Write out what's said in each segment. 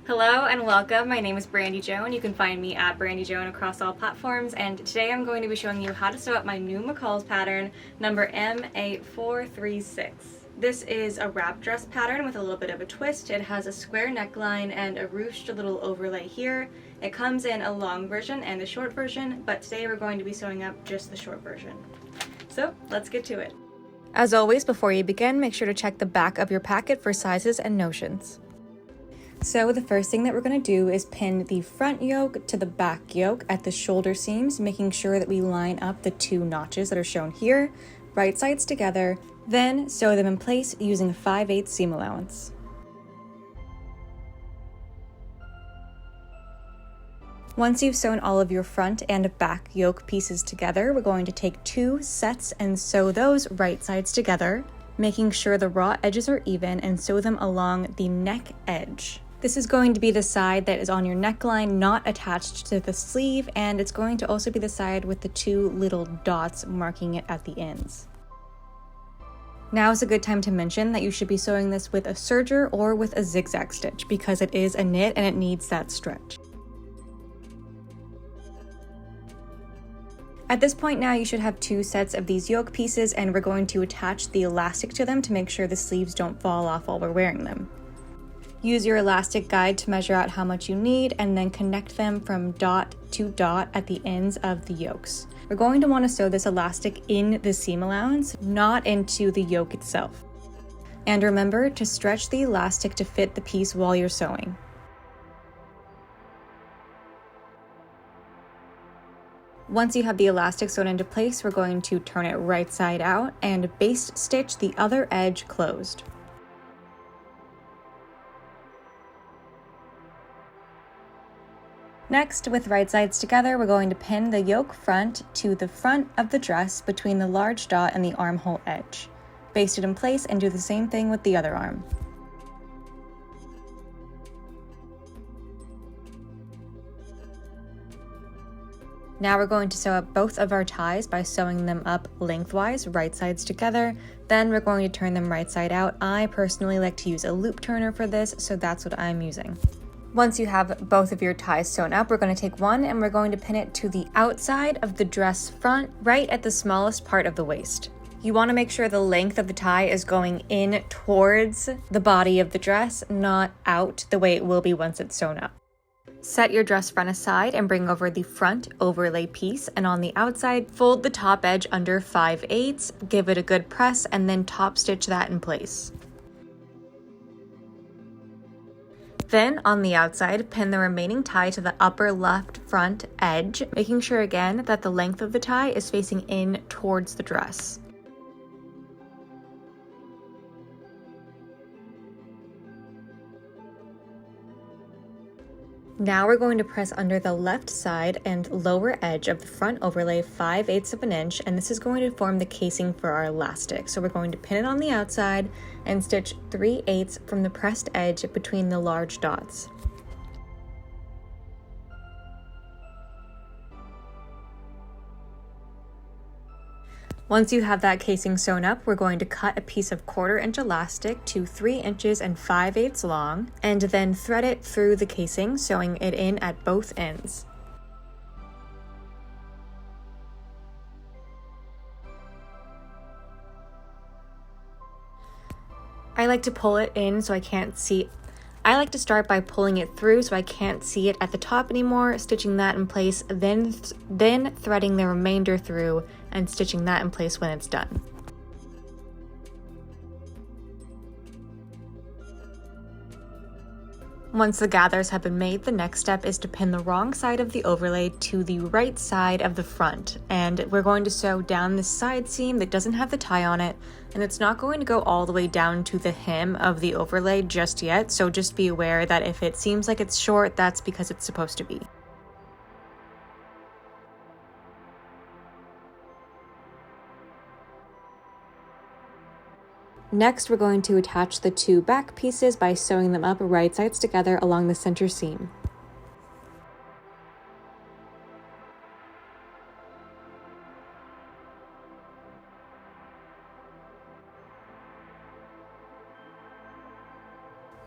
Hello and welcome. My name is Brandy Joan. You can find me at Brandy Joan across all platforms, and today I'm going to be showing you how to sew up my new McCall's pattern number M8436. This is a wrap dress pattern with a little bit of a twist. It has a square neckline and a ruched little overlay here. It comes in a long version and a short version, but today we're going to be sewing up just the short version. So let's get to it. As always, before you begin, make sure to check the back of your packet for sizes and notions. So the first thing that we're going to do is pin the front yoke to the back yoke at the shoulder seams, making sure that we line up the two notches that are shown here, right sides together, then sew them in place using a 5/8 seam allowance. Once you've sewn all of your front and back yoke pieces together, we're going to take 2 sets and sew those right sides together, making sure the raw edges are even, and sew them along the neck edge. This is going to be the side that is on your neckline, not attached to the sleeve, and it's going to also be the side with the 2 little dots marking it at the ends. Now is a good time to mention that you should be sewing this with a serger or with a zigzag stitch because it is a knit and it needs that stretch. At this point now you should have 2 sets of these yoke pieces, and we're going to attach the elastic to them to make sure the sleeves don't fall off while we're wearing them. Use your elastic guide to measure out how much you need and then connect them from dot to dot at the ends of the yokes. We're going to want to sew this elastic in the seam allowance, not into the yoke itself. And remember to stretch the elastic to fit the piece while you're sewing. Once you have the elastic sewn into place, we're going to turn it right side out and baste stitch the other edge closed. Next, with right sides together, we're going to pin the yoke front to the front of the dress between the large dot and the armhole edge. Baste it in place and do the same thing with the other arm. Now we're going to sew up both of our ties by sewing them up lengthwise, right sides together. Then we're going to turn them right side out. I personally like to use a loop turner for this, so that's what I'm using. Once you have both of your ties sewn up, we're going to take one and we're going to pin it to the outside of the dress front, right at the smallest part of the waist. You want to make sure the length of the tie is going in towards the body of the dress, not out the way it will be once it's sewn up. Set your dress front aside and bring over the front overlay piece, and on the outside, fold the top edge under 5/8, give it a good press, and then top stitch that in place. Then, on the outside, pin the remaining tie to the upper left front edge, making sure again that the length of the tie is facing in towards the dress. Now we're going to press under the left side and lower edge of the front overlay 5/8 of an inch, and this is going to form the casing for our elastic. So we're going to pin it on the outside and stitch 3/8 from the pressed edge between the large dots. Once you have that casing sewn up, we're going to cut a piece of 1/4 inch elastic to 3 inches and 5/8 long, and then thread it through the casing, sewing it in at both ends. I like to pull it in so I can't see. I like to start by pulling it through so I can't see it at the top anymore, stitching that in place, then threading the remainder through and stitching that in place when it's done. Once the gathers have been made, the next step is to pin the wrong side of the overlay to the right side of the front, and we're going to sew down this side seam that doesn't have the tie on it, and it's not going to go all the way down to the hem of the overlay just yet, so just be aware that if it seems like it's short, that's because it's supposed to be. Next, we're going to attach the 2 back pieces by sewing them up right sides together along the center seam.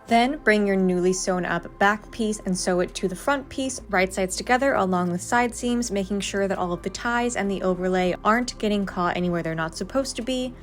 Then bring your newly sewn up back piece and sew it to the front piece, right sides together along the side seams, making sure that all of the ties and the overlay aren't getting caught anywhere they're not supposed to be.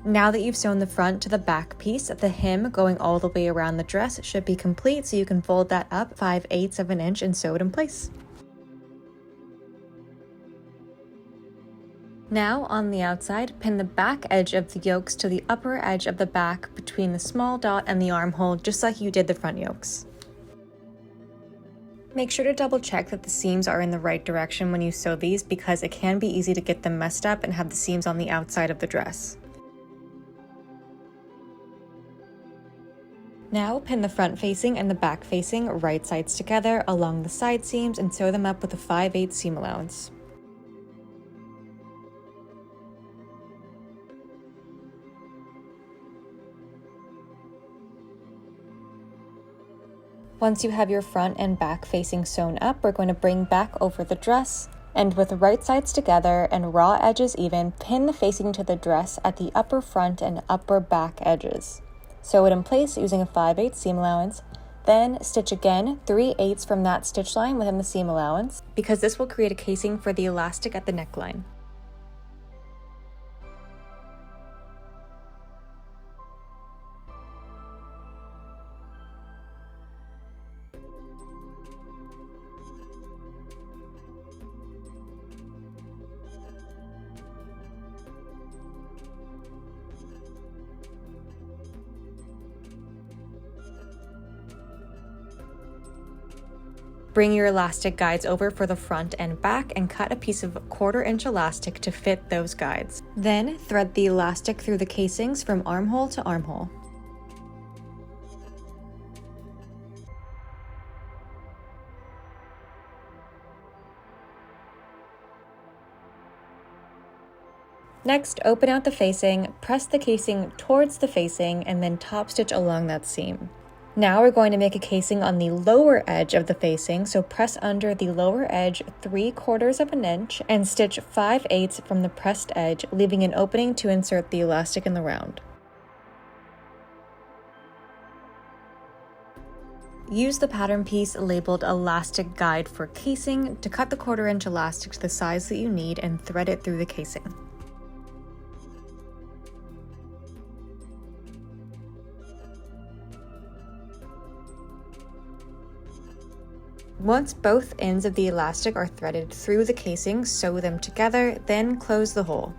Now that you've sewn the front to the back piece, the hem going all the way around the dress should be complete, so you can fold that up 5/8 of an inch and sew it in place. Now on the outside, pin the back edge of the yokes to the upper edge of the back between the small dot and the armhole, just like you did the front yokes. Make sure to double check that the seams are in the right direction when you sew these, because it can be easy to get them messed up and have the seams on the outside of the dress. Now pin the front facing and the back facing right sides together along the side seams and sew them up with a 5/8 seam allowance. Once you have your front and back facing sewn up, we're going to bring back over the dress, and with the right sides together and raw edges even, pin the facing to the dress at the upper front and upper back edges. Sew it in place using a 5/8 seam allowance, then stitch again 3/8 from that stitch line within the seam allowance, because this will create a casing for the elastic at the neckline. Bring your elastic guides over for the front and back and cut a piece of 1/4 inch elastic to fit those guides. Then thread the elastic through the casings from armhole to armhole. Next, open out the facing, press the casing towards the facing, and then top stitch along that seam. Now we're going to make a casing on the lower edge of the facing, so press under the lower edge 3/4 of an inch and stitch 5/8 from the pressed edge, leaving an opening to insert the elastic in the round. Use the pattern piece labeled Elastic Guide for Casing to cut the 1/4 inch elastic to the size that you need and thread it through the casing. Once both ends of the elastic are threaded through the casing, sew them together, then close the hole.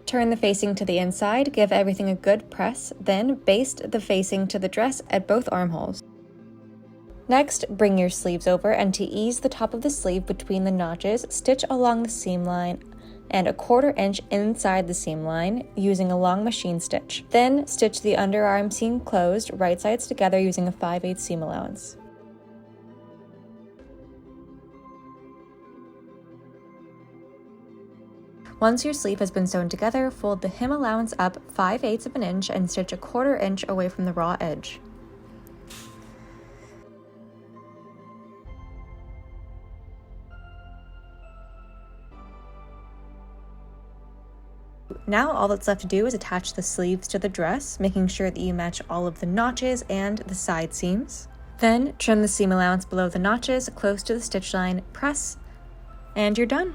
Turn the facing to the inside, give everything a good press, then baste the facing to the dress at both armholes. Next, bring your sleeves over, and to ease the top of the sleeve between the notches, stitch along the seam line and a 1/4 inch inside the seam line using a long machine stitch. Then stitch the underarm seam closed, right sides together using a 5/8 seam allowance. Once your sleeve has been sewn together, fold the hem allowance up 5/8 of an inch and stitch a 1/4 inch away from the raw edge. Now all that's left to do is attach the sleeves to the dress, making sure that you match all of the notches and the side seams. Then trim the seam allowance below the notches, close to the stitch line, press, and you're done.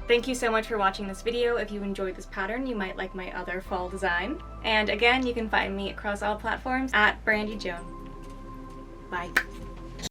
Thank you so much for watching this video. If you enjoyed this pattern, you might like my other fall design. And again, you can find me across all platforms at Brandy Joan. Bye.